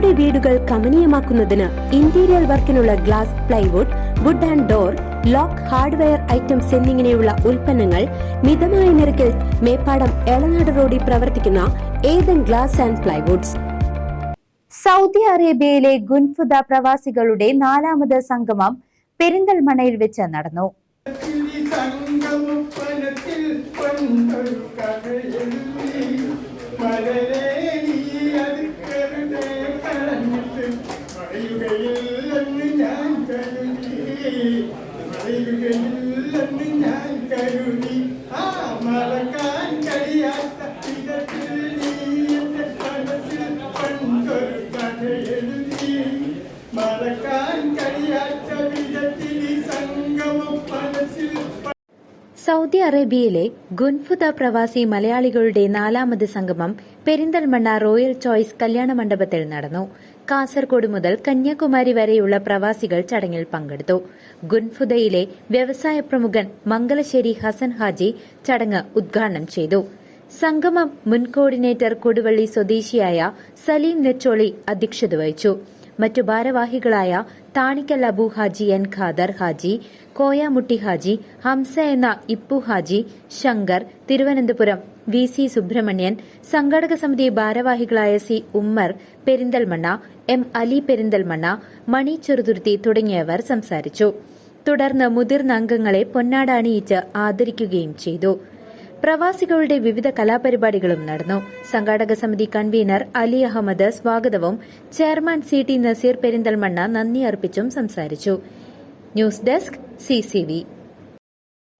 നിങ്ങളുടെ വീടുകൾ കമനീയമാക്കുന്നതിന് ഇന്റീരിയർ വർക്കിനുള്ള glass, plywood, wood and door, lock, hardware items എന്നിങ്ങനെയുള്ള ഉൽപ്പന്നങ്ങൾ മിതമായ നിരക്കിൽ മേപ്പാടം എളനാട് റോഡിൽ പ്രവർത്തിക്കുന്ന Ethan glass and plywoods. Saudi അറേബ്യയിലെ ഗുൻഫുദ പ്രവാസികളുടെ 4ാമത് സംഗമം പെരിന്തൽമണ്ണയിൽ വെച്ച് നടന്നു. സൗദി അറേബ്യയിലെ ഗുൻഫുദ പ്രവാസി മലയാളികളുടെ 4ാമത് സംഗമം പെരിന്തൽമണ്ണ റോയൽ ചോയ്സ് കല്യാണ മണ്ഡപത്തിൽ നടന്നു. കാസർഗോഡ് മുതൽ കന്യാകുമാരി വരെയുള്ള പ്രവാസികൾ ചടങ്ങിൽ പങ്കെടുത്തു. ഗുൻഫുദയിലെ വ്യവസായ പ്രമുഖൻ മംഗലശ്ശേരി ഹസൻ ഹാജി ചടങ്ങ് ഉദ്ഘാടനം ചെയ്തു. സംഗമം മുൻ കോർഡിനേറ്റർ കൊടുവള്ളി സ്വദേശിയായ സലീം നെച്ചോളി അധ്യക്ഷത വഹിച്ചു. മറ്റു ഭാരവാഹികളായ താണിക്കൽ അബു ഹാജി, എൻ ഖാദർ ഹാജി, കോയാമുട്ടി ഹാജി, ഹംസ എന്ന ഇപ്പു ഹാജി, ശങ്കർ, തിരുവനന്തപുരം വി സി സുബ്രഹ്മണ്യൻ, സംഘാടക സമിതി ഭാരവാഹികളായ സി ഉമ്മർ പെരിന്തൽമണ്ണ, എം അലി പെരിന്തൽമണ്ണ, മണി ചെറുതുരുത്തി തുടങ്ങിയവർ സംസാരിച്ചു. തുടർന്ന് മുതിർന്ന അംഗങ്ങളെ പൊന്നാട അണിയിച്ച് ആദരിക്കുകയും ചെയ്തു. പ്രവാസികളുടെ വിവിധ കലാപരിപാടികളും നടന്നു. സംഘാടക സമിതി കൺവീനർ അലി അഹമ്മദ് സ്വാഗതവും chairman C T Naseer Perinthalmanna നന്ദി അർപ്പിച്ചും സംസാരിച്ചു. News desk CCV.